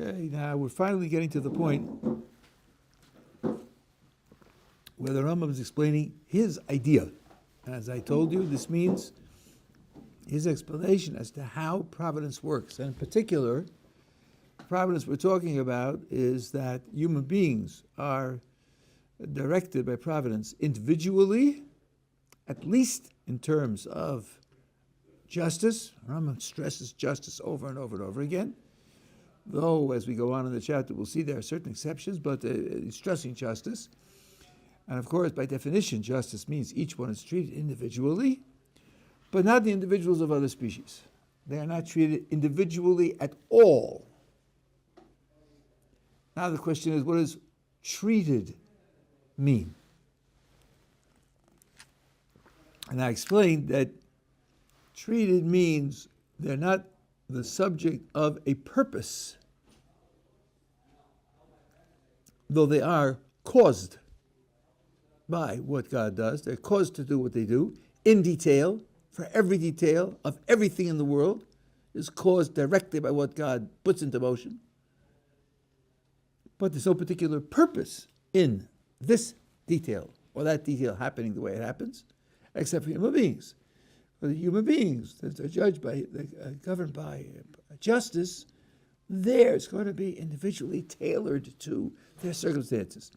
Okay, now we're finally getting to the point where the Rambam is explaining his idea. As I told you, this means his explanation as to how providence works. And in particular, providence we're talking about is that human beings are directed by providence individually, at least in terms of justice. Rambam stresses justice over and over and over again. Though, as we go on in the chapter, we'll see there are certain exceptions, but he's stressing justice. And of course, by definition, justice means each one is treated individually, but not the individuals of other species. They are not treated individually at all. Now the question is, what does treated mean? And I explained that treated means they're not the subject of a purpose, though they are caused by what God does. They're caused to do what they do in detail, for every detail of everything in the world is caused directly by what God puts into motion. But there's no particular purpose in this detail or that detail happening the way it happens, except for human beings. For the human beings that are judged by, governed by justice, theirs going to be individually tailored to their circumstances.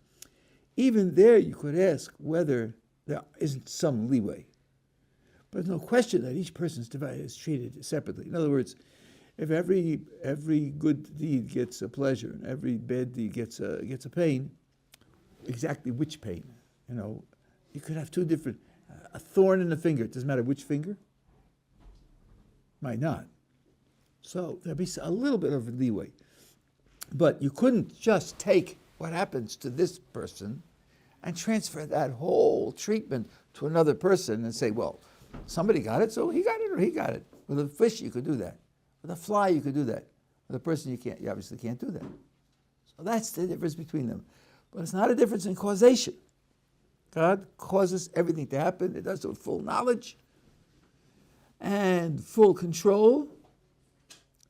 Even there, you could ask whether there isn't some leeway. But there's no question that each person's is treated separately. In other words, if every good deed gets a pleasure and every bad deed gets a pain, exactly which pain? You could have two different. A thorn in the finger, it doesn't matter which finger. Might not. So there'd be a little bit of leeway. But you couldn't just take what happens to this person and transfer that whole treatment to another person and say, well, somebody got it, so he got it or he got it. With a fish, you could do that. With a fly, you could do that. With a person, you obviously can't do that. So that's the difference between them. But it's not a difference in causation. God causes everything to happen. It does it with full knowledge and full control.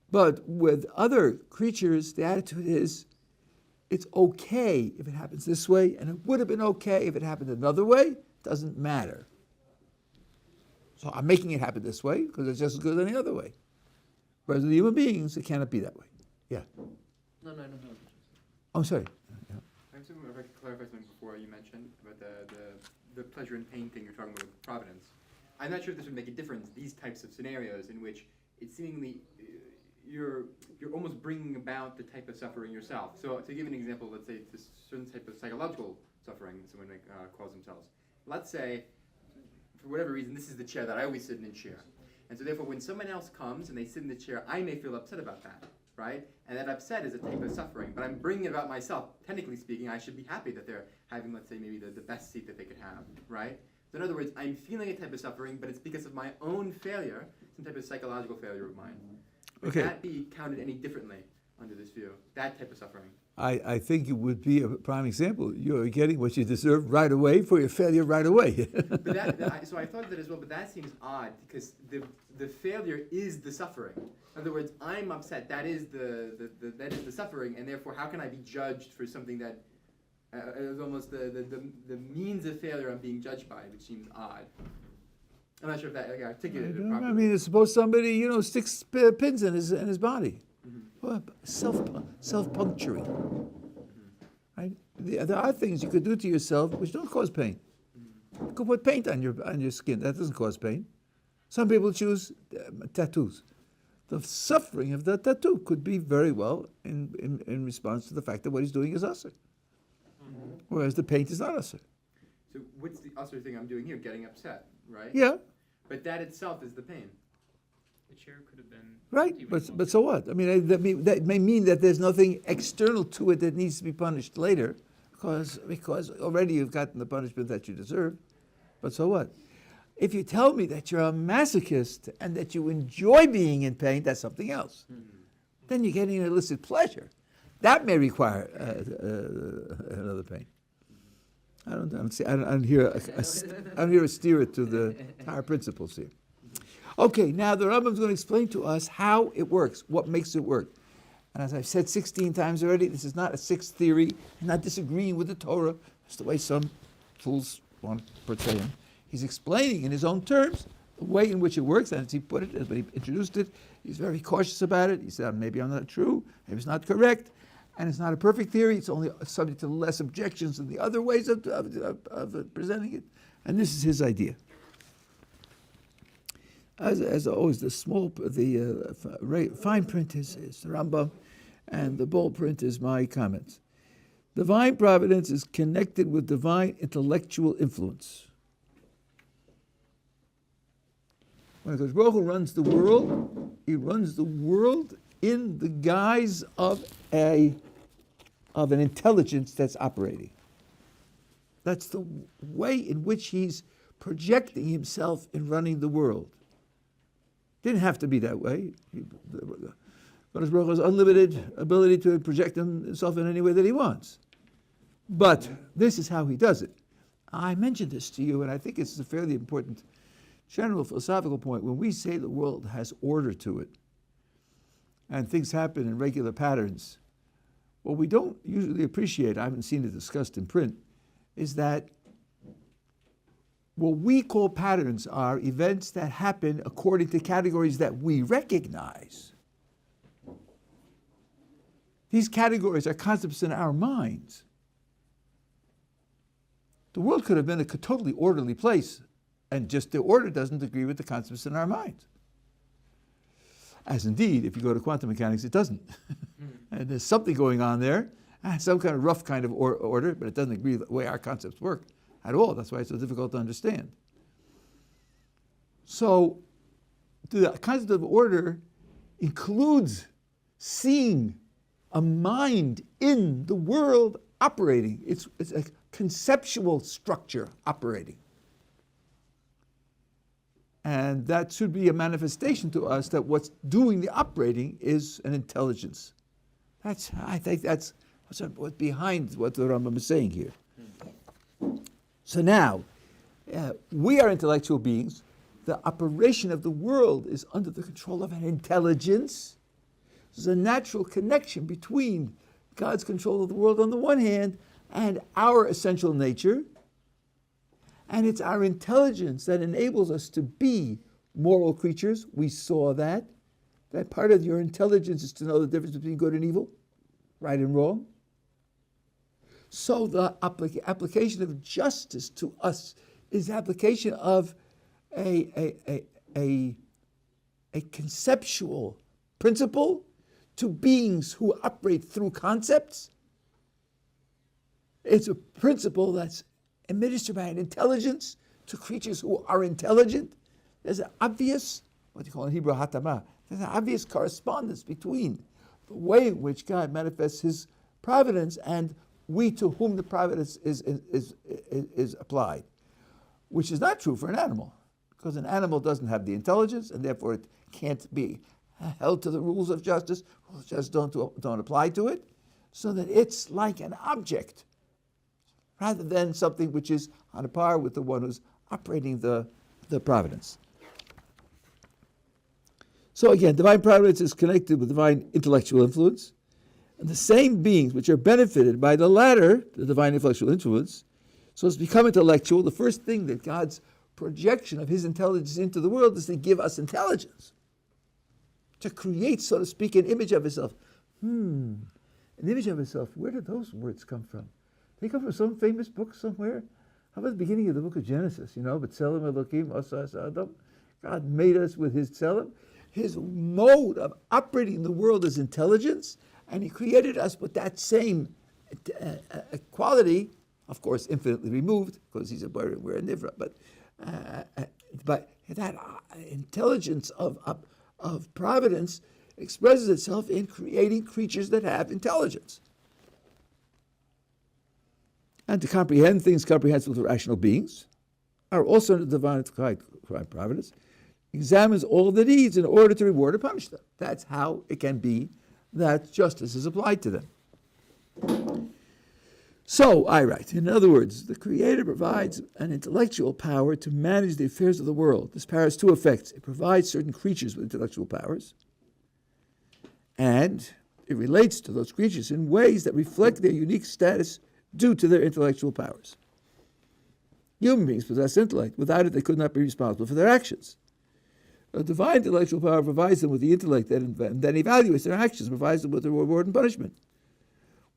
But with other creatures, the attitude is, it's okay if it happens this way, and it would have been okay if it happened another way. Doesn't matter. So I'm making it happen this way because it's just as good as any other way. Whereas with human beings, it cannot be that way. Yeah. No. I'm sorry. Yeah. I just want to clarify something before you mentioned about the pleasure and pain thing you're talking about with providence. I'm not sure if this would make a difference, these types of scenarios in which it's seemingly you're almost bringing about the type of suffering yourself. So to give an example, let's say this certain type of psychological suffering someone may cause themselves. Let's say, for whatever reason, this is the chair that I always sit in chair. And so therefore, when someone else comes and they sit in the chair, I may feel upset about that, right? And that upset is a type of suffering, but I'm bringing it about myself. Technically speaking, I should be happy that they're having, let's say, maybe the best seat that they could have, right? So in other words, I'm feeling a type of suffering, but it's because of my own failure, some type of psychological failure of mine. Would that be counted any differently under this view, that type of suffering? I think it would be a prime example. You're getting what you deserve right away for your failure right away. So I thought that as well, but that seems odd because the failure is the suffering. In other words, I'm upset. That is the suffering, and therefore, how can I be judged for something that is almost the means of failure I'm being judged by, which seems odd. I'm not sure if that articulated it properly. I mean, suppose somebody sticks pins in his body. Well, self-puncturing. Right? There are things you could do to yourself which don't cause pain. You could put paint on your skin. That doesn't cause pain. Some people choose tattoos. The suffering of that tattoo could be very well in response to the fact that what he's doing is usher. Whereas the paint is not usher. So what's the usher thing I'm doing here? Getting upset, right? Yeah. But that itself is the pain. The chair could have been... Right, but so what? I mean, that may mean that there's nothing external to it that needs to be punished later, because already you've gotten the punishment that you deserve. But so what? If you tell me that you're a masochist and that you enjoy being in pain, that's something else. Then you're getting an illicit pleasure. That may require another pain. I don't hear a steer to the higher principles here. Okay, now the Rambam is going to explain to us how it works, what makes it work. And as I've said 16 times already, this is not a sixth theory, not disagreeing with the Torah. That's the way some fools want to portray him. He's explaining in his own terms the way in which it works, and as he put it, as when he introduced it, he's very cautious about it. He said, maybe I'm not true, maybe it's not correct, and it's not a perfect theory, it's only subject to less objections than the other ways of presenting it. And this is his idea. As always, the fine print is the Rambam, and the bold print is my comments. Divine providence is connected with divine intellectual influence. When Hakadosh Baruch Hu runs the world, he runs the world in the guise of an intelligence that's operating. That's the way in which he's projecting himself in running the world. Didn't have to be that way. Hakadosh Baruch Hu has unlimited ability to project himself in any way that he wants. But this is how he does it. I mentioned this to you, and I think it's a fairly important general philosophical point. When we say the world has order to it, and things happen in regular patterns, what we don't usually appreciate, I haven't seen it discussed in print, is that what we call patterns are events that happen according to categories that we recognize. These categories are concepts in our minds. The world could have been a totally orderly place, and just the order doesn't agree with the concepts in our minds. As indeed, if you go to quantum mechanics, it doesn't. And there's something going on there, some kind of rough kind of order, but it doesn't agree with the way our concepts work at all. That's why it's so difficult to understand. So the concept of order includes seeing a mind in the world operating. It's a conceptual structure operating. And that should be a manifestation to us that what's doing the operating is an intelligence. I think that's what's behind what the Rambam is saying here. So now, we are intellectual beings. The operation of the world is under the control of an intelligence. There's a natural connection between God's control of the world on the one hand and our essential nature. And it's our intelligence that enables us to be moral creatures. We saw that part of your intelligence is to know the difference between good and evil, right and wrong. So the application of justice to us is application of a conceptual principle to beings who operate through concepts. It's a principle that's administered by an intelligence to creatures who are intelligent. There's an obvious, what you call in Hebrew, hatama. There's an obvious correspondence between the way in which God manifests his providence and we to whom the providence is applied, which is not true for an animal, because an animal doesn't have the intelligence and therefore it can't be held to the rules of justice. Rules of justice don't apply to it, so that it's like an object rather than something which is on a par with the one who's operating the providence. So again, divine providence is connected with divine intellectual influence, and the same beings which are benefited by the latter, the divine intellectual influence, so as to become intellectual, the first thing that God's projection of his intelligence into the world is to give us intelligence, to create, so to speak, an image of himself. An image of himself, where did those words come from? They come from some famous book somewhere. How about the beginning of the book of Genesis? B'Tselem Elokim Asa Adam. God made us with his tselem. His mode of operating the world is intelligence, and he created us with that same quality, of course, infinitely removed, because he's a bar and we're a nivra, but that intelligence of providence expresses itself in creating creatures that have intelligence. And to comprehend things comprehensible to rational beings are also under divine providence, examines all the deeds in order to reward or punish them. That's how it can be that justice is applied to them. So, I write, in other words, the Creator provides an intellectual power to manage the affairs of the world. This power has two effects. It provides certain creatures with intellectual powers, and It relates to those creatures in ways that reflect their unique status due to their intellectual powers. Human beings possess intellect. Without it, they could not be responsible for their actions. A divine intellectual power provides them with the intellect that then evaluates their actions, provides them with the reward and punishment.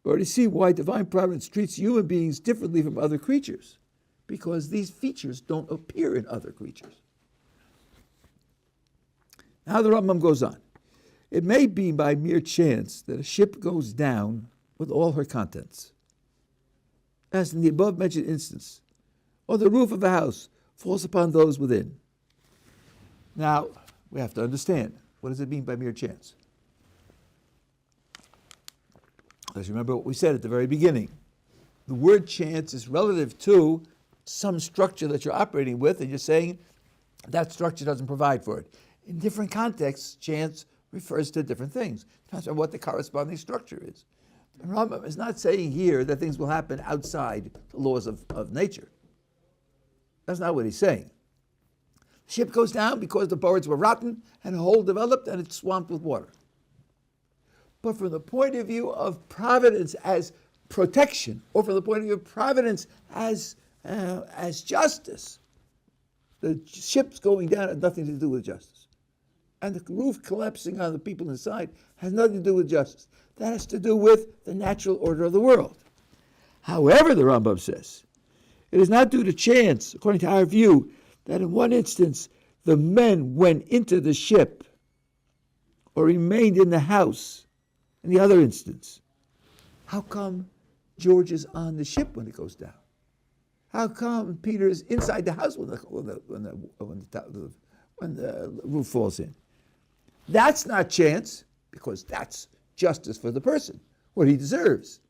We already see why divine providence treats human beings differently from other creatures, because these features don't appear in other creatures. Now the Rambam goes on. It may be by mere chance that a ship goes down with all her contents, as in the above-mentioned instance, or the roof of a house falls upon those within. Now, we have to understand, what does it mean by mere chance? Let's remember what we said at the very beginning. The word chance is relative to some structure that you're operating with, and you're saying that structure doesn't provide for it. In different contexts, chance refers to different things. Depends on what the corresponding structure is. The Rambam is not saying here that things will happen outside the laws of nature. That's not what he's saying. The ship goes down because the boards were rotten and a hole developed and it's swamped with water. But from the point of view of providence as protection, or from the point of view of providence as justice, the ship's going down had nothing to do with justice. And the roof collapsing on the people inside has nothing to do with justice. That has to do with the natural order of the world. However, the Rambam says, it is not due to chance, according to our view, that in one instance the men went into the ship or remained in the house. In the other instance, how come George is on the ship when it goes down? How come Peter is inside the house when the roof falls in? That's not chance, because that's justice for the person, what he deserves.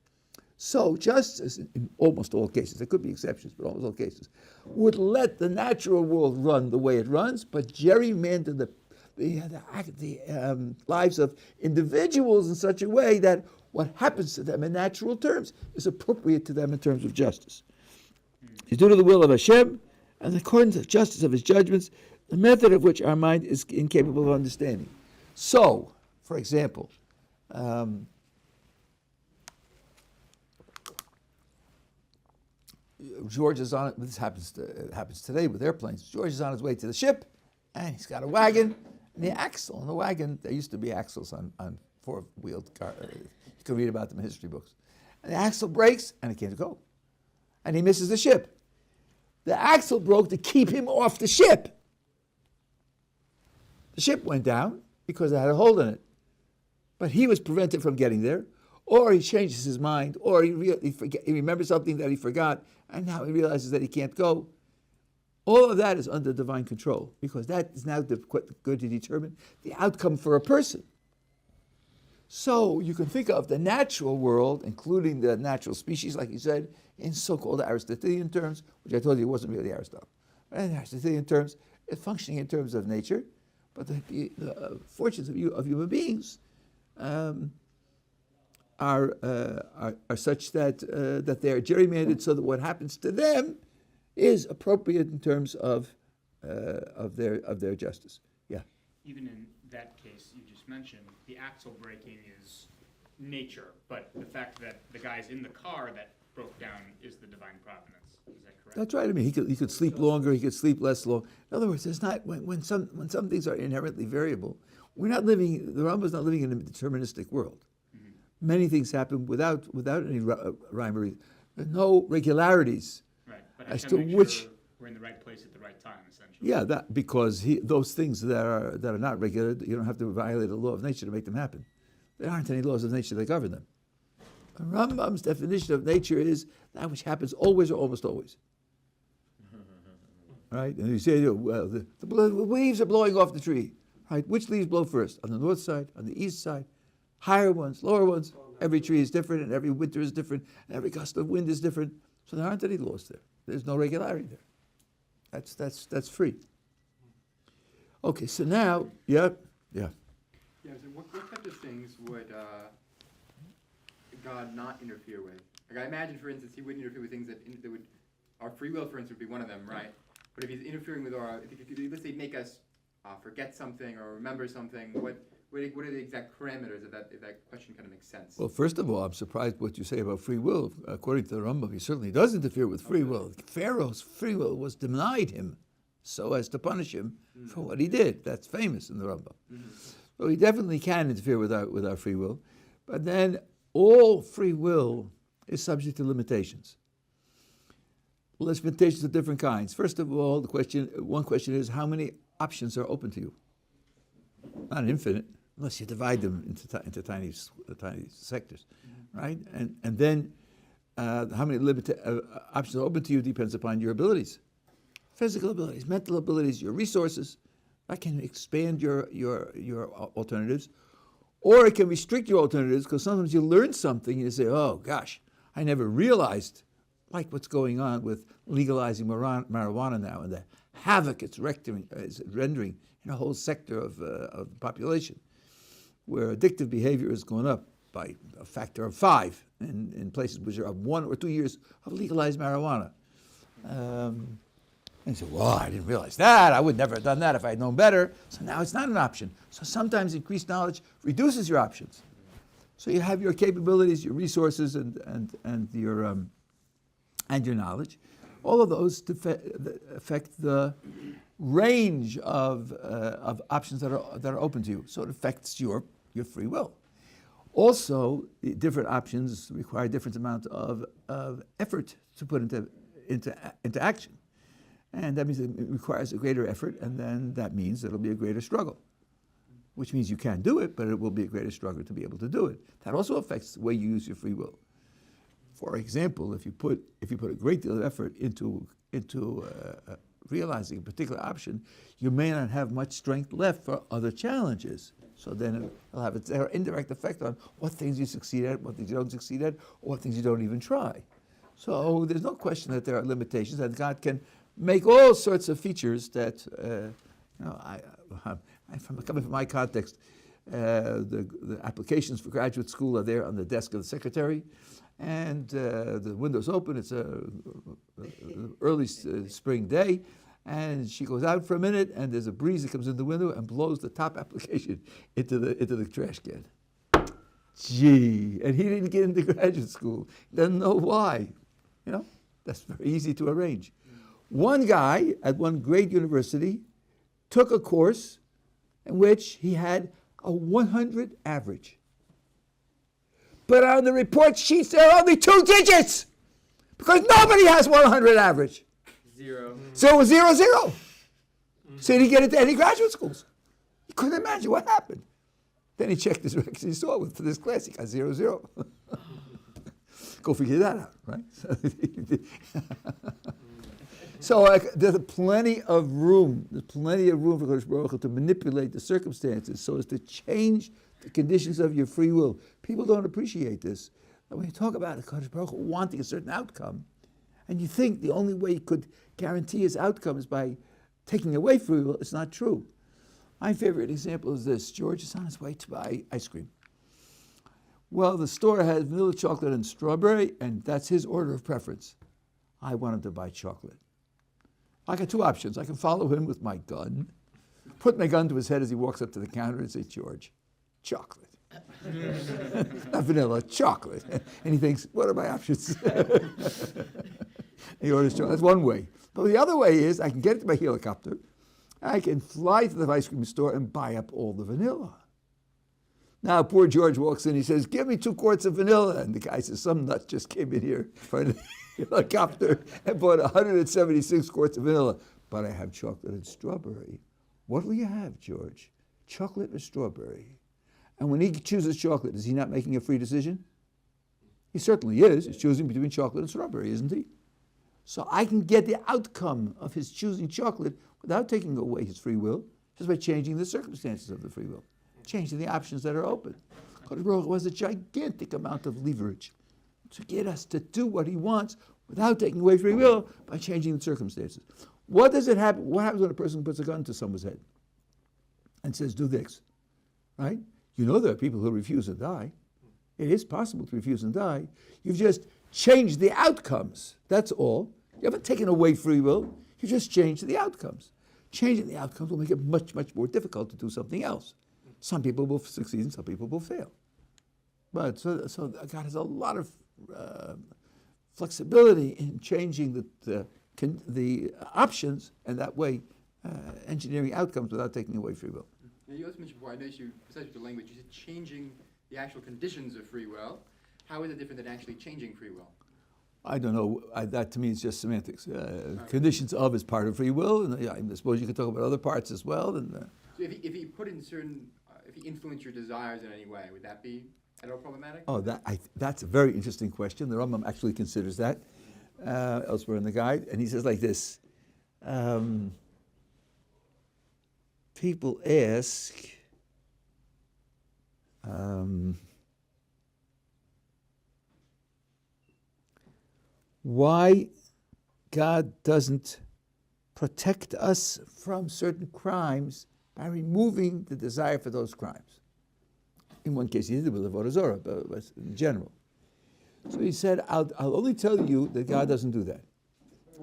So justice, in almost all cases, there could be exceptions, but almost all cases, would let the natural world run the way it runs, but gerrymander the lives of individuals in such a way that what happens to them in natural terms is appropriate to them in terms of justice. It's due to the will of Hashem, and according to the justice of his judgments, the method of which our mind is incapable of understanding. So, for example, George is on. This happens today with airplanes. George is on his way to the ship, and he's got a wagon, and the axle on the wagon. There used to be axles on four-wheeled car. You can read about them in history books. And the axle breaks, and he can't go, and he misses the ship. The axle broke to keep him off the ship. The ship went down because it had a hole in it, but he was prevented from getting there. Or he changes his mind, or he remembers something that he forgot, and now he realizes that he can't go. All of that is under divine control, because that is now going to determine the outcome for a person. So you can think of the natural world, including the natural species, like you said, in so-called Aristotelian terms, which I told you wasn't really Aristotle. In Aristotelian terms, it's functioning in terms of nature, but the fortunes of human beings are such that they are gerrymandered so that what happens to them is appropriate in terms of their justice. Yeah. Even in that case you just mentioned, the axle breaking is nature, but the fact that the guy's in the car that broke down is the divine providence. Is that correct? That's right. I mean, he could sleep longer, he could sleep less long. In other words, it's not when some things are inherently variable. The Rambam is not living in a deterministic world. Mm-hmm. Many things happen without any rhyme or reason. There are no regularities. Right, but as to make which sure we're in the right place at the right time, essentially. Yeah, because those things that are not regular, you don't have to violate a law of nature to make them happen. There aren't any laws of nature that govern them. The Rambam's definition of nature is that which happens always or almost always. Right? And you say, well, the leaves are blowing off the tree. Right? Which leaves blow first? On the north side, on the east side, higher ones, lower ones. Every tree is different, and every winter is different, and every gust of wind is different. So there aren't any laws there. There's no regularity there. That's free. Okay, so now, yeah. Yeah, so what type of things would God not interfere with? Like, I imagine, for instance, he wouldn't interfere with things that would, our free will, for instance, would be one of them, right? But if he's interfering with let's say, make us forget something or remember something, what are the exact parameters if that question kind of makes sense? Well, first of all, I'm surprised what you say about free will. According to the Rambam, he certainly does interfere with free will. Pharaoh's free will was denied him so as to punish him for what he did. That's famous in the Rambam. So he definitely can interfere with our free will. But then all free will is subject to limitations. Limitations of different kinds. First of all, one question is, how many options are open to you? Not infinite, unless you divide them into tiny sectors, right? And then how many options are open to you depends upon your abilities, physical abilities, mental abilities, your resources. That can expand your alternatives, or it can restrict your alternatives because sometimes you learn something and you say, "Oh gosh, I never realized." Like what's going on with legalizing marijuana now and the havoc it's rendering in a whole sector of the population, where addictive behavior has gone up by a factor of 5 in places which are of 1 or 2 years of legalized marijuana. And you say, well, I didn't realize that. I would never have done that if I had known better. So now it's not an option. So sometimes increased knowledge reduces your options. So you have your capabilities, your resources, and your knowledge. All of those affect the range of options that are open to you. So it affects your free will. Also, the different options require different amount of effort to put into action. And that means it requires a greater effort, and then that means it'll be a greater struggle, which means you can do it, but it will be a greater struggle to be able to do it. That also affects the way you use your free will. For example, if you put a great deal of effort into realizing a particular option, you may not have much strength left for other challenges. So then it'll have an indirect effect on what things you succeed at, what things you don't succeed at, or what things you don't even try. So there's no question that there are limitations, and God can make all sorts of features that, coming from my context, the applications for graduate school are there on the desk of the secretary, and the window's open. It's an early spring day, and she goes out for a minute, and there's a breeze that comes in the window and blows the top application into the trash can. Gee, and he didn't get into graduate school. Doesn't know why. That's very easy to arrange. One guy at one great university took a course in which he had a 100 average. But on the report sheets, there are only 2 digits because nobody has 100 average. 0. So it was 0, 0. So he didn't get into any graduate schools. He couldn't imagine what happened. Then he checked his records. He saw for this class, he got 0, 0. Go figure that out, right? So there's plenty of room. There's plenty of room for Kodesh Baruch Hu to manipulate the circumstances so as to change the conditions of your free will. People don't appreciate this. When you talk about Kodesh Baruch Hu wanting a certain outcome, and you think the only way he could guarantee his outcome is by taking away free will, it's not true. My favorite example is this. George is on his way to buy ice cream. Well, the store has vanilla chocolate and strawberry, and that's his order of preference. I want him to buy chocolate. I got 2 options. I can follow him with my gun, put my gun to his head as he walks up to the counter and say, George, chocolate. Not vanilla, chocolate. And he thinks, what are my options? He orders chocolate. That's one way. But the other way is I can get it to my helicopter. I can fly to the ice cream store and buy up all the vanilla. Now, poor George walks in. He says, give me 2 quarts of vanilla. And the guy says, some nut just came in here for the helicopter and bought 176 quarts of vanilla. But I have chocolate and strawberry. What will you have, George? Chocolate or strawberry? And when he chooses chocolate, is he not making a free decision? He certainly is. He's choosing between chocolate and strawberry, isn't he? So I can get the outcome of his choosing chocolate without taking away his free will, just by changing the circumstances of the free will, changing the options that are open. Kodesh Baruch Hu has a gigantic amount of leverage to get us to do what he wants without taking away free will by changing the circumstances. What does it happen? What happens when a person puts a gun to someone's head and says, do this, right? You know there are people who refuse and die. It is possible to refuse and die. You've just changed the outcomes. That's all. You haven't taken away free will. You just changed the outcomes. Changing the outcomes will make it much, much more difficult to do something else. Some people will succeed and some people will fail. But so God has a lot of flexibility in changing the options, and that way engineering outcomes without taking away free will. Now, you also mentioned before, I noticed you, besides the language, you said changing the actual conditions of free will. How is it different than actually changing free will? I don't know. That to me is just semantics. Conditions of is part of free will, and I suppose you could talk about other parts as well. And so if he put in certain, if he influenced your desires in any way, would that be at all problematic? oh, that's a very interesting question. The Rambam actually considers that elsewhere in the guide, and he says like this. People ask, why God doesn't protect us from certain crimes by removing the desire for those crimes. In one case, he did it with Avodah Zorah, but in general. So he said, I'll only tell you that God doesn't do that.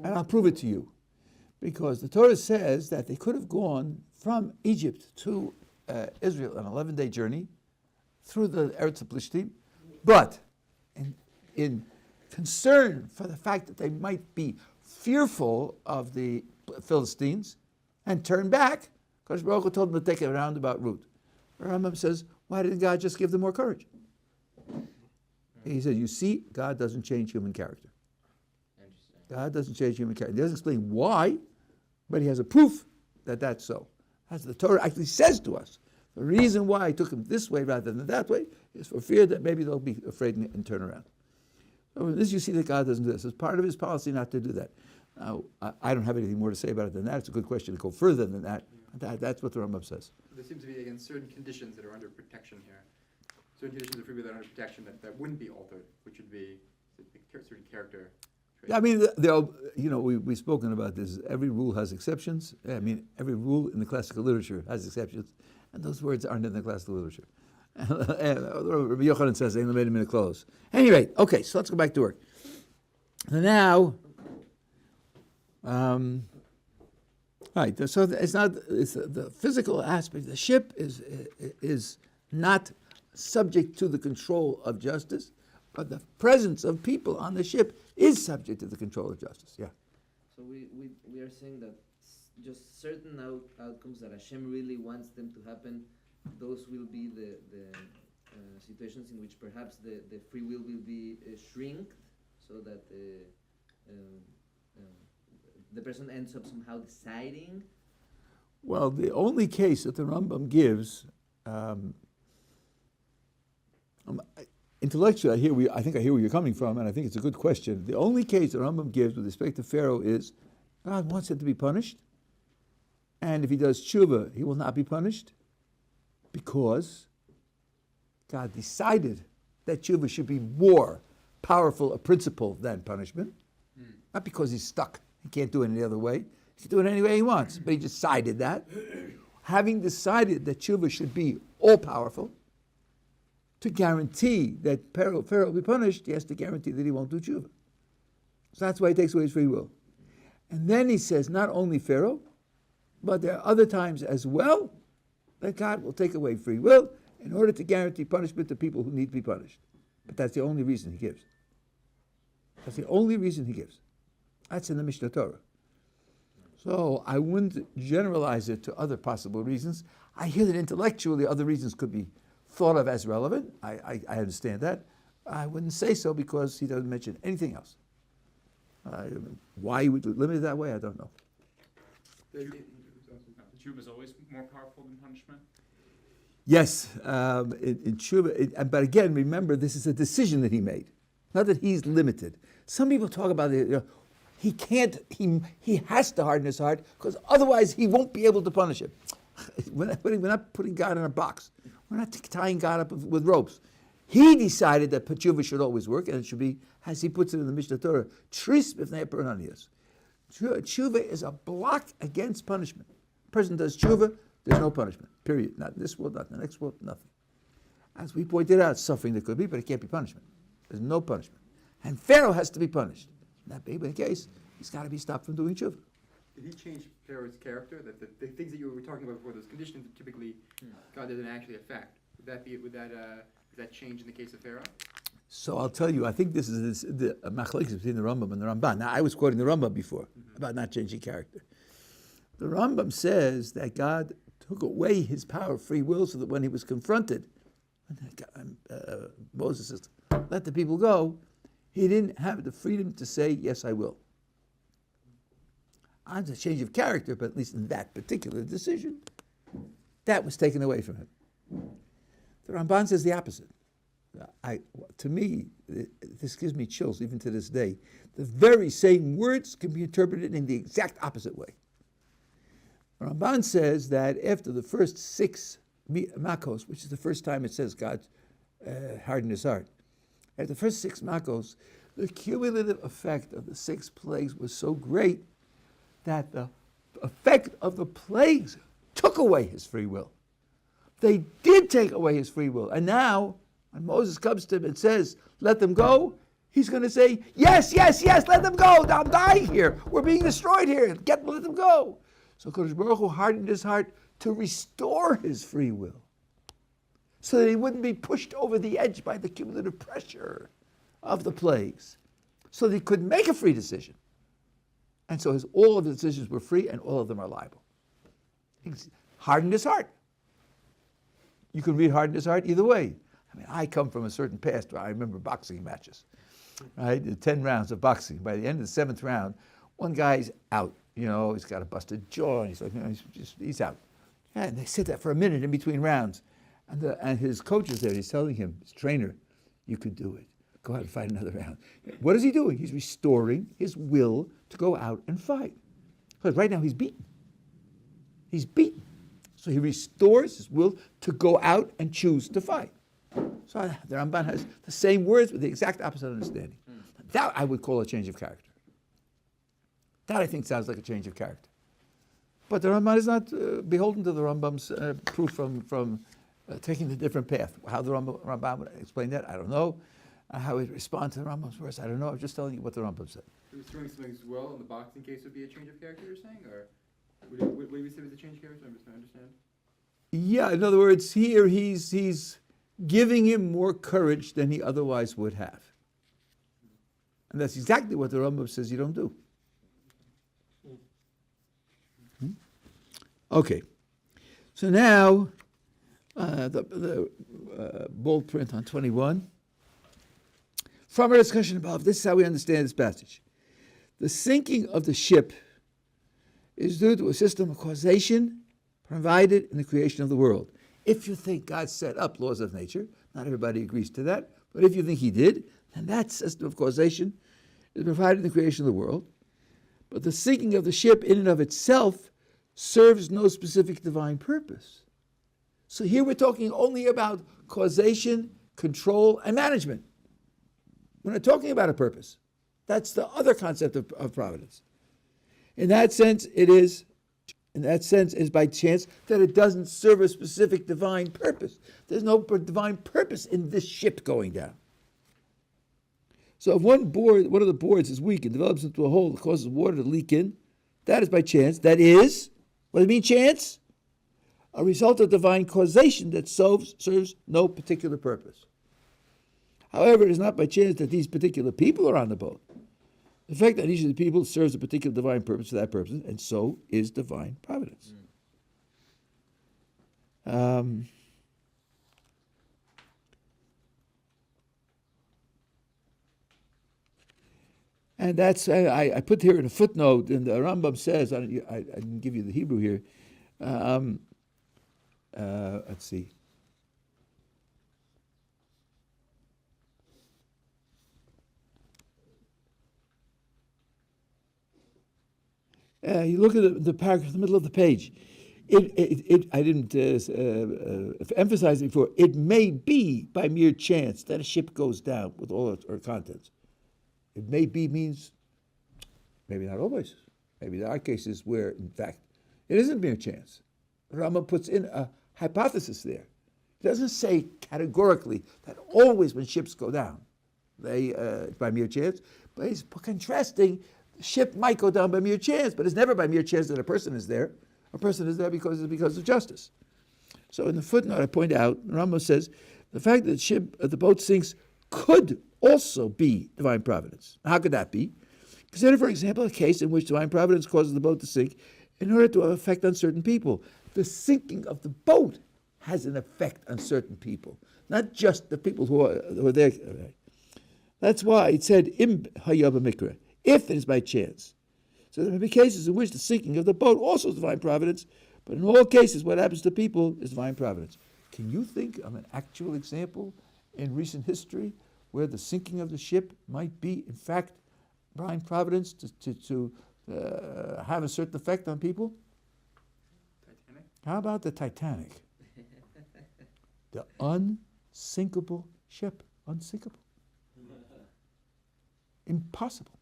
And I'll prove it to you. Because the Torah says that they could have gone from Egypt to Israel, an 11-day journey, through the Eretz Plishtim, but in concern for the fact that they might be fearful of the Philistines and turn back, because Baruch Hu told them to take a roundabout route. The Rambam says, why didn't God just give them more courage? He said, you see, God doesn't change human character. God doesn't change human character. He doesn't explain why, but he has a proof that that's so. As the Torah actually says to us, the reason why I took him this way rather than that way is for fear that maybe they'll be afraid and turn around. So in this you see that God doesn't do this. It's part of his policy not to do that. Now, I don't have anything more to say about it than that. It's a good question to go further than that. That's what the Rambam says. There seems to be, again, certain conditions that are under protection here. Certain conditions of free will that are under protection that wouldn't be altered, which would be certain character traits. I mean, we've spoken about this. Every rule has exceptions. I mean, every rule in the classical literature has exceptions, and those words aren't in the classical literature. Rabbi Yochanan says, "Ain't made a minute close." Anyway, okay, so let's go back to work. Now, right. So it's the physical aspect. The ship is not subject to the control of justice, but the presence of people on the ship is subject to the control of justice. Yeah. So we are saying that just certain outcomes that Hashem really wants them to happen, those will be the situations in which perhaps the free will be shrinked, so that the person ends up somehow deciding. Well, the only case that the Rambam gives, intellectually, I think I hear where you're coming from, and I think it's a good question. The only case the Rambam gives with respect to Pharaoh is God wants him to be punished, and if he does tshuva, he will not be punished, because God decided that tshuva should be more powerful a principle than punishment, not because he's stuck, he can't do it any other way. He can do it any way he wants, but he decided that. Having decided that tshuva should be all-powerful, to guarantee that Pharaoh will be punished, he has to guarantee that he won't do tshuva. So that's why he takes away his free will. And then he says, not only Pharaoh, but there are other times as well that God will take away free will in order to guarantee punishment to people who need to be punished. But that's the only reason he gives. That's the only reason he gives. That's in the Mishnah Torah. So I wouldn't generalize it to other possible reasons. I hear that intellectually other reasons could be thought of as relevant. I understand that. I wouldn't say so because he doesn't mention anything else. Why he would limit it that way, I don't know. Tshuva is always more powerful than punishment? Yes, in tshuva, but again, remember, this is a decision that he made, not that he's limited. Some people talk about it, he can't, he has to harden his heart, because otherwise he won't be able to punish him. We're not putting God in a box. We're not tying God up with ropes. He decided that tshuva should always work, and it should be, as he puts it in the Mishnah Torah, tris b'fnei peronius. Tshuva is a block against punishment. A person does tshuva, there's no punishment, period. Not in this world, not in the next world, nothing. As we pointed out, suffering there could be, but it can't be punishment. There's no punishment. And Pharaoh has to be punished. In that particular case, he's got to be stopped from doing tshuva. Did he change Pharaoh's character? That the things that you were talking about before, those conditions that typically God doesn't actually affect. Would that change in the case of Pharaoh? So I'll tell you, I think this is the machlokes between the Rambam and the Ramban. Now, I was quoting the Rambam before about not changing character. The Rambam says that God took away his power of free will so that when he was confronted, Moses says, let the people go, he didn't have the freedom to say, yes, I will. On a change of character, but at least in that particular decision, that was taken away from him. The Ramban says the opposite. To me, this gives me chills even to this day. The very same words can be interpreted in the exact opposite way. Ramban says that after the first 6 makos, which is the first time it says God hardened his heart, after the first 6 makos, the cumulative effect of the 6 plagues was so great that the effect of the plagues took away his free will. They did take away his free will. And now, when Moses comes to him and says, let them go, he's going to say, yes, yes, yes, let them go. I'm dying here. We're being destroyed here. Let them go. So Kodesh Baruch Hu hardened his heart to restore his free will, so that he wouldn't be pushed over the edge by the cumulative pressure of the plagues, so that he could make a free decision. And so all of the decisions were free and all of them are liable. He's hardened his heart. You can read hardened his heart either way. I mean, I come from a certain past where I remember boxing matches, right? 10 rounds of boxing. By the end of the 7th round, one guy's out. You know, he's got a busted jaw, and he's like, he's out. And they sit there for a minute in between rounds. And his coach is there. He's telling him, his trainer, you could do it. Go out and fight another round. What is he doing? He's restoring his will to go out and fight. Because right now he's beaten. He's beaten. So he restores his will to go out and choose to fight. So the Ramban has the same words with the exact opposite understanding. That I would call a change of character. That I think sounds like a change of character. But the Ramban is not beholden to the Rambam's proof from taking the different path. How the Rambam would explain that, I don't know. How he responds to the Rambam's verse, I don't know. I'm just telling you what the Rambam said. Restoring something as well in the boxing case would be a change of character, you're saying? Or would we say it was a change of character? I'm just trying to understand. Yeah, in other words, here he's giving him more courage than he otherwise would have. And that's exactly what the Rambam says you don't do. Okay. So now, the bold print on 21. From our discussion above, this is how we understand this passage. The sinking of the ship is due to a system of causation provided in the creation of the world. If you think God set up laws of nature, not everybody agrees to that, but if you think he did, then that system of causation is provided in the creation of the world. But the sinking of the ship in and of itself serves no specific divine purpose. So here we're talking only about causation, control, and management. We're not talking about a purpose. That's the other concept of providence. In that sense, it is by chance that it doesn't serve a specific divine purpose. There's no divine purpose in this ship going down. So if one of the boards is weak and develops into a hole that causes water to leak in, that is by chance. That is, what does it mean, chance? A result of divine causation that serves no particular purpose. However, it is not by chance that these particular people are on the boat. The fact that each of the people serves a particular divine purpose for that purpose, and so is divine providence. And that's, I put here in a footnote, and the Rambam says, I didn't give you the Hebrew here. Let's see. You look at the paragraph in the middle of the page. I didn't emphasize it before. It may be by mere chance that a ship goes down with all her contents. It may be means maybe not always. Maybe there are cases where, in fact, it isn't mere chance. Rama puts in a hypothesis there. It doesn't say categorically that always when ships go down, they by mere chance, but he's contrasting The ship might go down by mere chance, but it's never by mere chance that a person is there. A person is there because of justice. So in the footnote, I point out, Rambam says, the fact that the boat sinks could also be divine providence. How could that be? Consider, for example, a case in which divine providence causes the boat to sink in order to have an effect on certain people. The sinking of the boat has an effect on certain people, not just the people who are there. That's why it said, Im hayaba mikra, if it is by chance. So there may be cases in which the sinking of the boat also is divine providence, but in all cases, what happens to people is divine providence. Can you think of an actual example in recent history where the sinking of the ship might be, in fact, divine providence to have a certain effect on people? Titanic? How about the Titanic? The unsinkable ship. Unsinkable. Impossible.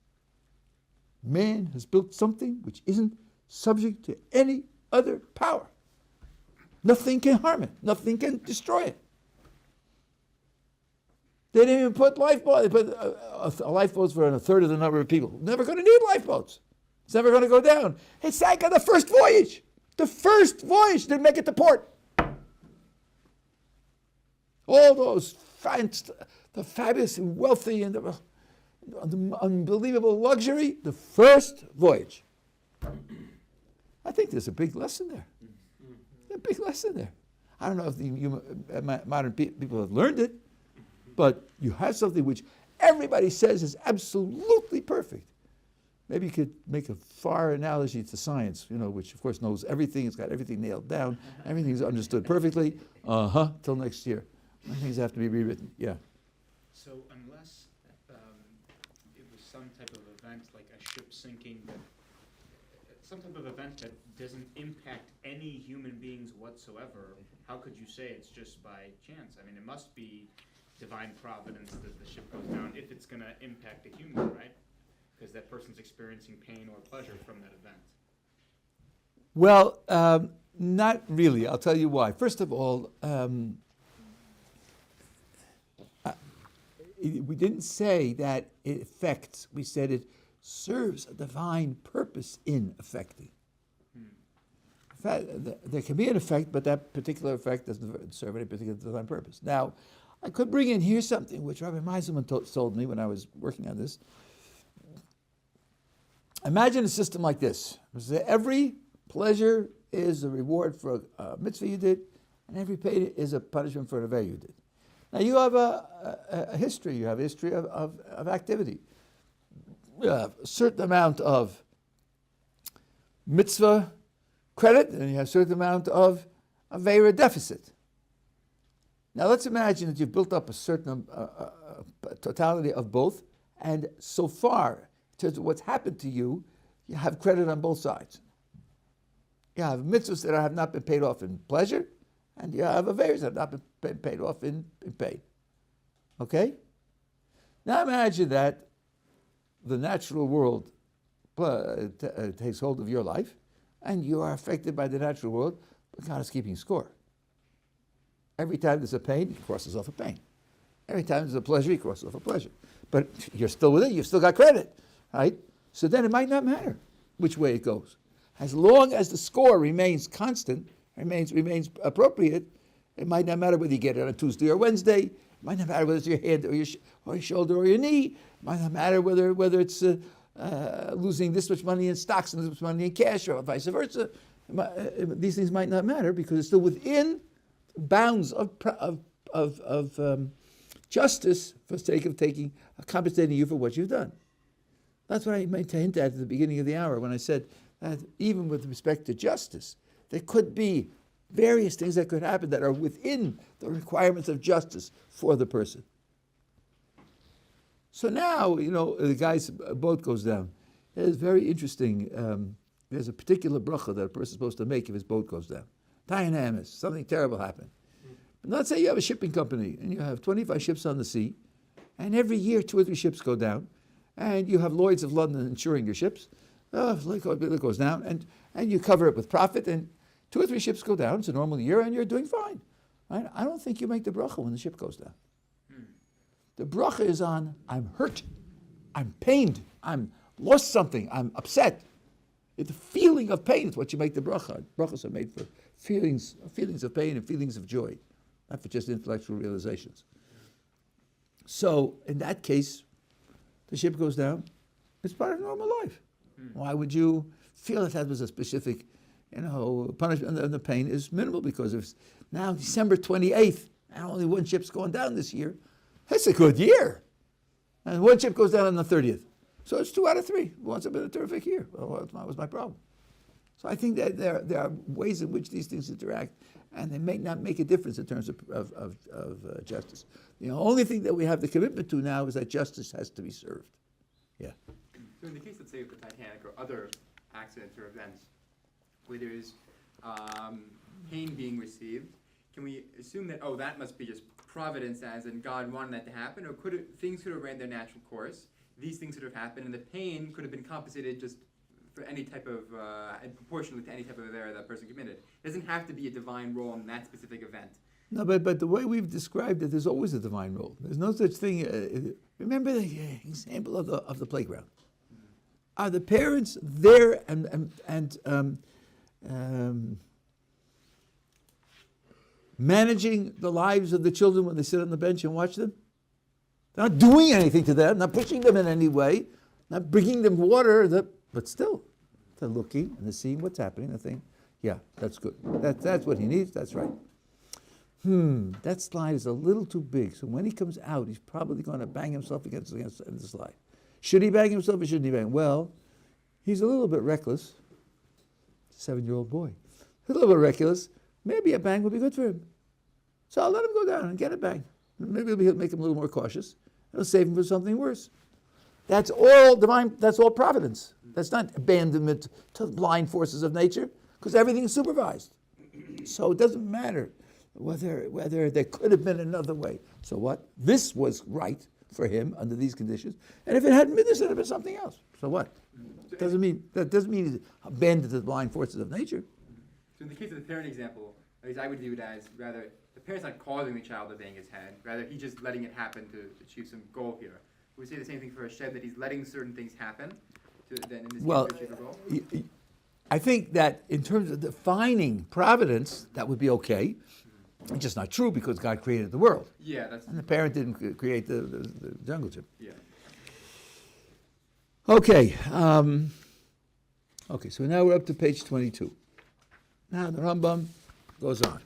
Man has built something which isn't subject to any other power. Nothing can harm it. Nothing can destroy it. They didn't even put lifeboats. They put lifeboats for a third of the number of people. Never going to need lifeboats. It's never going to go down. It sank on the first voyage. The first voyage didn't make it to port. All those the fabulous and wealthy and the unbelievable luxury, the first voyage. I think there's a big lesson there. A big lesson there. I don't know if the modern people have learned it, but you have something which everybody says is absolutely perfect. Maybe you could make a far analogy to science, which of course knows everything. It's got everything nailed down. Everything's understood perfectly. Till next year. Things have to be rewritten. Yeah. So unless it was some type of event like a ship sinking, some type of event that doesn't impact any human beings whatsoever, how could you say it's just by chance? I mean, it must be divine providence that the ship goes down if it's going to impact a human, right? Because that person's experiencing pain or pleasure from that event. Well, not really. I'll tell you why. First of all, we didn't say that it affects. We said it serves a divine purpose in affecting. In fact, there can be an effect, but that particular effect doesn't serve any particular divine purpose. Now, I could bring in here something which Rabbi Meiselman told me when I was working on this. Imagine a system like this. Every pleasure is a reward for a mitzvah you did, and every pain is a punishment for an avei you did. Now you have a history. You have a history of activity. You have a certain amount of mitzvah credit, and you have a certain amount of avera deficit. Now let's imagine that you've built up a certain totality of both, and so far, in terms of what's happened to you, you have credit on both sides. You have mitzvahs that have not been paid off in pleasure, and you have averas that have not been paid off in pain. Okay? Now imagine that the natural world takes hold of your life, and you are affected by the natural world, but God is keeping score. Every time there's a pain, he crosses off a pain. Every time there's a pleasure, he crosses off a pleasure. But you're still with it, you've still got credit, right? So then it might not matter which way it goes. As long as the score remains constant, remains appropriate, it might not matter whether you get it on a Tuesday or Wednesday. It might not matter whether it's your hand or your shoulder or your knee. It might not matter whether it's losing this much money in stocks and this much money in cash or vice versa. These things might not matter because it's still within bounds of justice for the sake of compensating you for what you've done. That's what I meant to hint at the beginning of the hour when I said that even with respect to justice, there could be various things that could happen that are within the requirements of justice for the person. So now, the guy's boat goes down. It's very interesting. There's a particular bracha that a person is supposed to make if his boat goes down. Tainamis, something terrible happened. But let's say you have a shipping company and you have 25 ships on the sea, and every year 2 or 3 ships go down, and you have Lloyd's of London insuring your ships. It goes down, and you cover it with profit, and 2 or 3 ships go down. It's a normal year, and you're doing fine. Right? I don't think you make the bracha when the ship goes down. The bracha is on, I'm hurt, I'm pained, I'm lost something. I'm upset. It's the feeling of pain is what you make the bracha. Brachas are made for feelings of pain and feelings of joy, not for just intellectual realizations. So in that case, the ship goes down. It's part of normal life. Why would you feel that was a specific, punishment? And the pain is minimal because it's now December 28th and only one ship's going down this year. That's a good year. And one ship goes down on the 30th. So it's 2 out of 3. Once have been a terrific year. Well, that was my problem. So I think that there are ways in which these things interact, and they may not make a difference in terms of justice. The only thing that we have the commitment to now is that justice has to be served. Yeah. So in the case, let's say, of the Titanic or other accidents or events, where there's pain being received, can we assume that, that must be just providence, as in God wanted that to happen, or things could have ran their natural course, these things could have happened, and the pain could have been compensated just for any type of, proportionally to any type of error that person committed? It doesn't have to be a divine role in that specific event. No, but the way we've described it, there's always a divine role. There's no such thing. Remember the example of the playground. Are the parents there and managing the lives of the children when they sit on the bench and watch them? They're not doing anything to them, not pushing them in any way, not bringing them water, but still, they're looking and they're seeing what's happening. They're thinking, yeah, that's good. That's what he needs. That's right. That slide is a little too big. So when he comes out, he's probably going to bang himself against the slide. Should he bang himself or shouldn't he bang? Well, he's a little bit reckless. 7-year-old boy. A little bit reckless. Maybe a bang would be good for him. So I'll let him go down and get a bang. Maybe it'll make him a little more cautious. It'll save him from something worse. That's all divine. That's all providence. That's not abandonment to the blind forces of nature, because everything is supervised. So it doesn't matter whether there could have been another way. So what? This was right for him under these conditions, and if it hadn't been this, it would have been something else. So what? That doesn't mean he's abandoned to the blind forces of nature. So in the case of the parent example, at least I would view it as rather the parent's not causing the child to bang his head, rather he's just letting it happen to achieve some goal here. Would we say the same thing for a shed, that he's letting certain things happen to then in this case achieve a goal? I think that in terms of defining providence, that would be okay. It's just not true because God created the world. Yeah, that's... And the parent didn't create the jungle gym. Yeah. Okay. So now we're up to page 22. Now the Rambam goes on.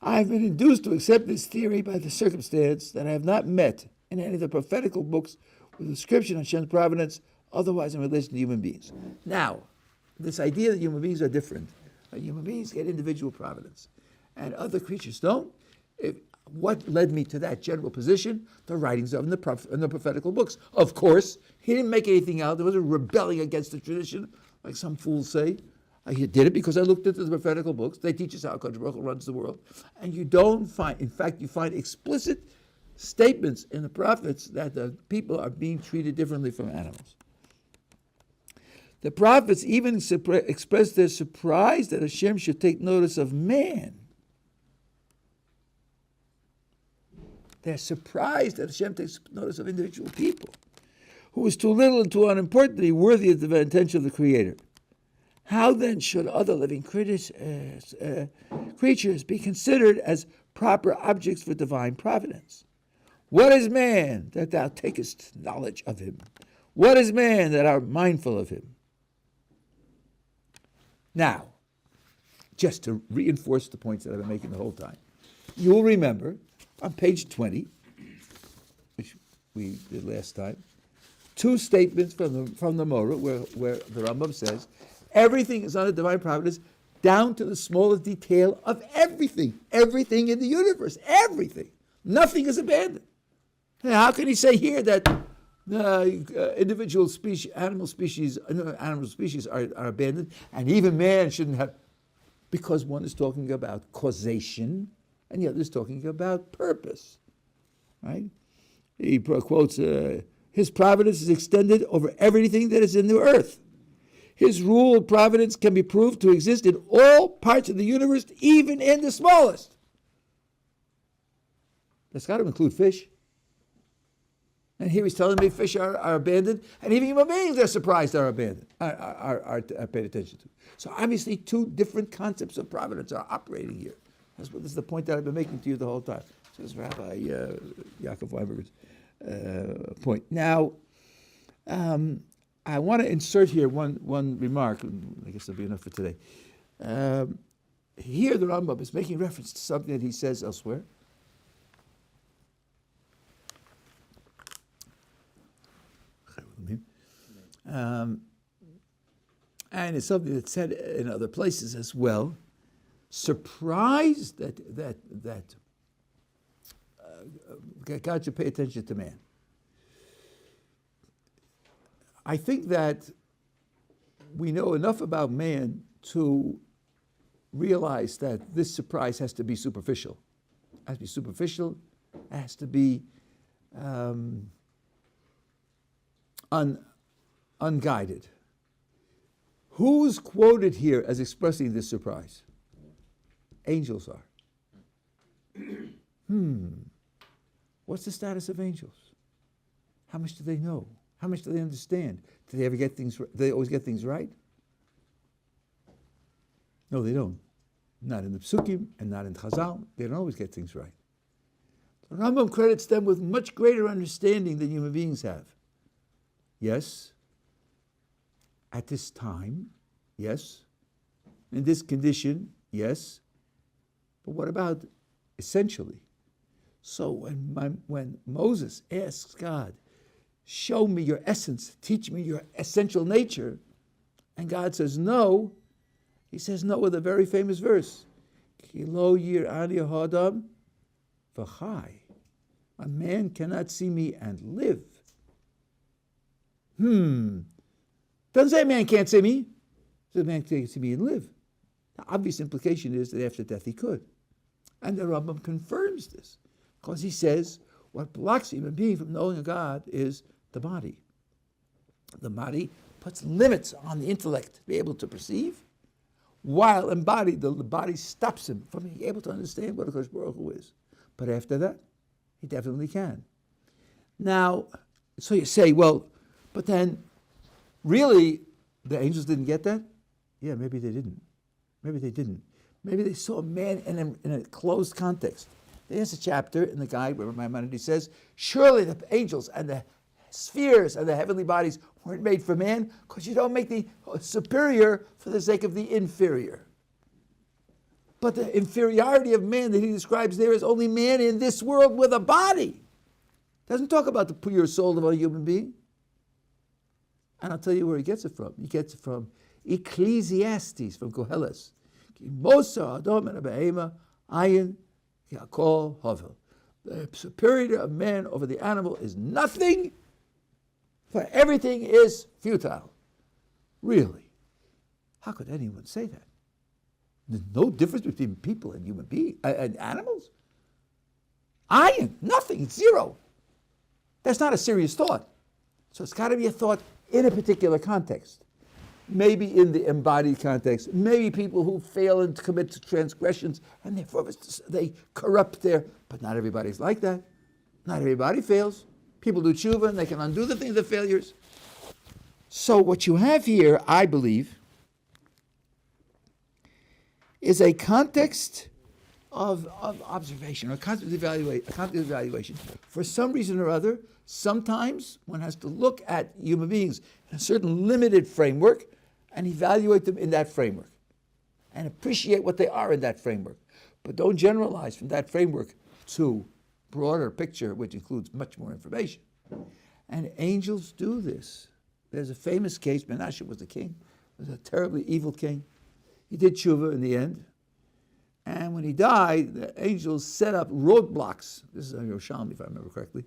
I have been induced to accept this theory by the circumstance that I have not met in any of the prophetical books with a description of Hashem's providence, otherwise in relation to human beings. Now, this idea that human beings are different, human beings get individual providence, and other creatures don't. What led me to that general position? The writings in the prophetical books. Of course, he didn't make anything out. There wasn't rebelling against the tradition, like some fools say. I did it because I looked into the prophetical books. They teach us how Kodesh Baruch Hu runs the world. And you don't find, in fact, you find explicit statements in the prophets that the people are being treated differently from animals. The prophets even expressed their surprise that Hashem should take notice of man. They're surprised that Hashem takes notice of individual people, who is too little and too unimportant to be worthy of the attention of the Creator. How then should other living creatures be considered as proper objects for divine providence? What is man that thou takest knowledge of him? What is man that art mindful of him? Now, just to reinforce the points that I've been making the whole time, you'll remember on page 20, which we did last time, 2 statements from the Morah where the Rambam says everything is under divine providence down to the smallest detail of everything in the universe, everything. Nothing is abandoned. Now, how can he say here that individual species, animal species are abandoned, and even man shouldn't have? Because one is talking about causation, and the other is talking about purpose, right? He quotes, his providence is extended over everything that is in the earth. His rule of providence can be proved to exist in all parts of the universe, even in the smallest. That's got to include fish. And here he's telling me fish are abandoned, and even human beings are surprised are abandoned, are paid attention to. So obviously 2 different concepts of providence are operating here. This is the point that I've been making to you the whole time. So this is Rabbi Yaakov Weinberger's point. Now, I want to insert here one remark, and I guess that'll be enough for today. Here the Rambam is making reference to something that he says elsewhere. And it's something that's said in other places as well. Surprised that God should pay attention to man. I think that we know enough about man to realize that this surprise has to be superficial. It has to be superficial. It has to be unguided. Who's quoted here as expressing this surprise? Angels are. What's the status of angels? How much do they know? How much do they understand? Do they ever get things right? Do they always get things right? No, they don't. Not in the Psukim and not in Chazal. They don't always get things right. The Rambam credits them with much greater understanding than human beings have. Yes, at this time, yes. In this condition, yes. But what about essentially? So when Moses asks God, show me your essence, teach me your essential nature, and God says no, he says no with a very famous verse. Ki lo yir'ani hadam v'chai. A man cannot see me and live. Doesn't say a man can't see me. It says a man can't see me and live. The obvious implication is that after death he could. And the Rambam confirms this, because he says what blocks a human being from knowing a God is the body. The body puts limits on the intellect to be able to perceive, while embodied, the body stops him from being able to understand what a Kodesh Baruch Hu is. But after that, he definitely can. Now, so you say, well, but then, really, the angels didn't get that? Yeah, maybe they didn't. Maybe they didn't. Maybe they saw a man in a closed context. There's a chapter in the guide where Maimonides says, surely the angels and the spheres and the heavenly bodies weren't made for man, because you don't make the superior for the sake of the inferior. But the inferiority of man that he describes there is only man in this world with a body. Doesn't talk about the pure soul of a human being. And I'll tell you where he gets it from. He gets it from Ecclesiastes, from Koheles. The superiority of man over the animal is nothing, for everything is futile. Really? How could anyone say that? There's no difference between people and human beings and animals. Iron, nothing, zero. That's not a serious thought. So it's got to be a thought in a particular context. Maybe in the embodied context. Maybe people who fail and commit transgressions and therefore they corrupt their. But not everybody's like that. Not everybody fails. People do tshuva and they can undo the failures. So what you have here, I believe, is a context of observation, or a context of evaluation. For some reason or other, sometimes one has to look at human beings in a certain limited framework and evaluate them in that framework and appreciate what they are in that framework. But don't generalize from that framework to broader picture, which includes much more information. And angels do this. There's a famous case. Menashe was the king. He was a terribly evil king. He did tshuva in the end. And when he died, the angels set up roadblocks. This is Yerushalmi, if I remember correctly.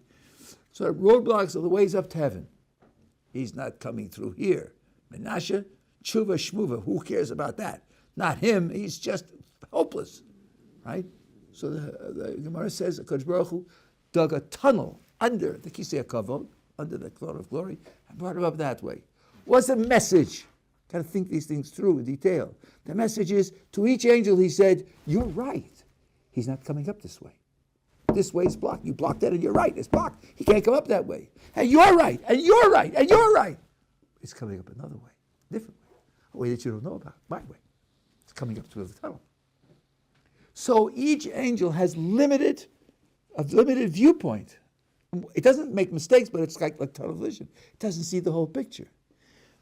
So roadblocks are the ways up to heaven. He's not coming through here. Menashe, tshuva, shmuva, who cares about that? Not him, he's just hopeless, right? So the Gemara says that Kodesh Baruch Hu dug a tunnel under the Kisei HaKavod, under the throne of glory, and brought him up that way. What's the message? Got to think these things through in detail. The message is, to each angel he said, you're right. He's not coming up this way. this way is blocked. You blocked that and you're right. It's blocked. He can't come up that way. And you're right, and you're right, and you're right. It's coming up another way, different way, a way that you don't know about, my way. It's coming up through the tunnel. So each angel has a limited viewpoint. It doesn't make mistakes, but it's like tunnel vision. It doesn't see the whole picture.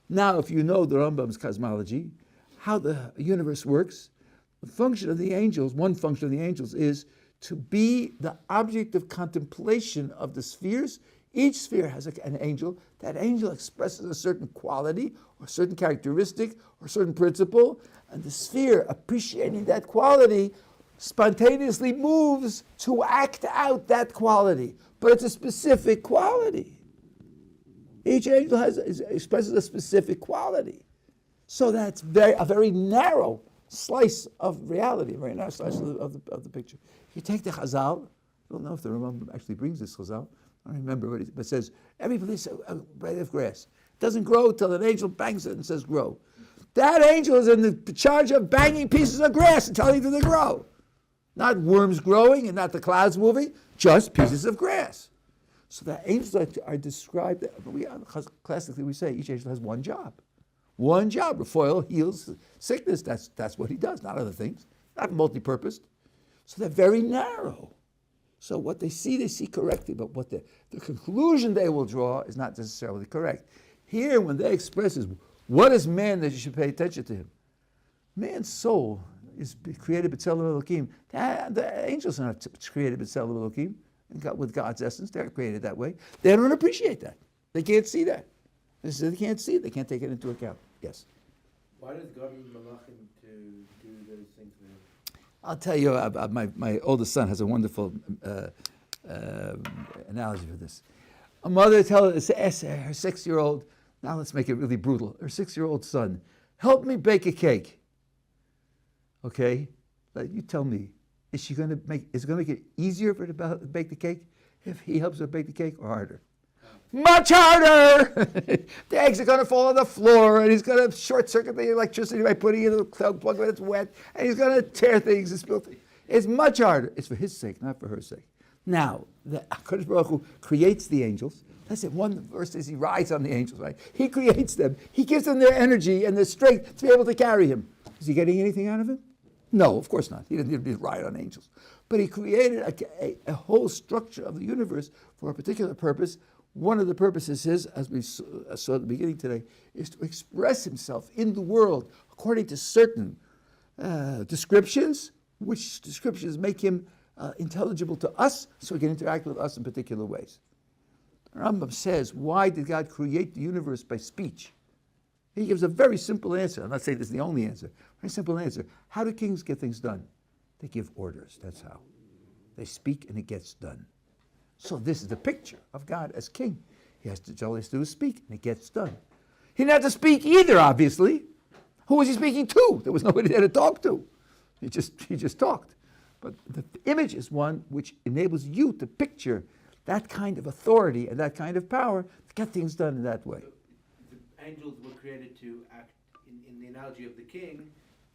Now, if you know the Rambam's cosmology, how the universe works, the function of the angels, one function of the angels is to be the object of contemplation of the spheres. Each sphere has an angel. That angel expresses a certain quality or a certain characteristic or a certain principle, and the sphere, appreciating that quality, spontaneously moves to act out that quality. But it's a specific quality. Each angel expresses a specific quality. So that's a very narrow slice of reality, a very narrow slice of the picture. You take the Chazal, I don't know if the Rambam actually brings this Chazal, I don't remember what but it says, everybody says a blade of grass. It doesn't grow till an angel bangs it and says grow. That angel is in the charge of banging pieces of grass and telling them to grow. Not worms growing and not the clouds moving, just pieces of grass. So the angels are described, classically we say each angel has one job. One job. Raphael heals sickness. That's what he does, not other things. Not multi-purposed. So they're very narrow. So what they see correctly, but what the conclusion they will draw is not necessarily correct. Here, when they express is, what is man that you should pay attention to him? Man's soul is created b'tzelem Elokim. The angels are not created b'tzelem Elokim, with God's essence. They're created that way. They don't appreciate that. They can't see that. They can't see it. They can't take it into account. Yes? Why does God need Malachim to do those things for him? I'll tell you, my oldest son has a wonderful analogy for this. A mother tells her 6-year-old, now let's make it really brutal, her 6-year-old son, help me bake a cake. Okay? You tell me, is it going to make it easier for her to bake the cake if he helps her bake the cake, or harder? Much harder! The eggs are going to fall on the floor, and he's going to short circuit the electricity by putting it in the plug when it's wet, and he's going to tear things and spill things. It's much harder. It's for his sake, not for her sake. Now, the HaKadosh Baruch Hu creates the angels. That's it. One verse is he rides on the angels, right? He creates them. He gives them their energy and their strength to be able to carry him. Is he getting anything out of it? No, of course not. He didn't need to ride on angels. But he created a whole structure of the universe for a particular purpose. One of the purposes is, as we saw at the beginning today, is to express himself in the world according to certain descriptions, which descriptions make him intelligible to us, so he can interact with us in particular ways. The Rambam says, why did God create the universe by speech? He gives a very simple answer. I'm not saying this is the only answer. Very simple answer. How do kings get things done? They give orders. That's how. They speak and it gets done. So this is the picture of God as king. All he has to do is speak and it gets done. He didn't have to speak either, obviously. Who was he speaking to? There was nobody there to talk to. He just talked. But the image is one which enables you to picture that kind of authority and that kind of power to get things done in that way. The angels were created to act, in the analogy of the king,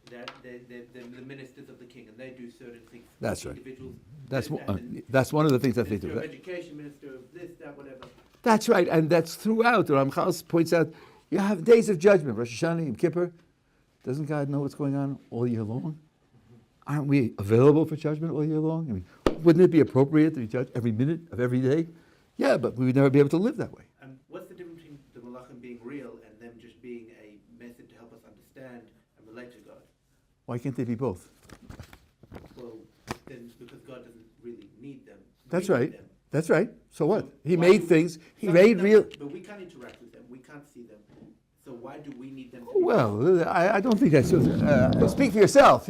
that they're the ministers of the king, and they do certain things. That's right. Individuals. That's one of the things that they do. Minister of education, minister of this, that, whatever. That's right, and that's throughout. The Ramchal points out, you have days of judgment, Rosh Hashanah, Yom Kippur. Doesn't God know what's going on all year long? Aren't we available for judgment all year long? I mean, wouldn't it be appropriate to be judged every minute of every day? Yeah, but we would never be able to live that way. And what's the difference between the Malachim being real and them just being a method to help us understand and relate to God? Why can't they be both? Well, then because God doesn't really need them. That's We right. need them. That's right. So what? He Why made do- things. He Some made of them- real. But we can't interact with them. We can't see them. So why do we need them? To Well, I don't think that's. Speak for yourself.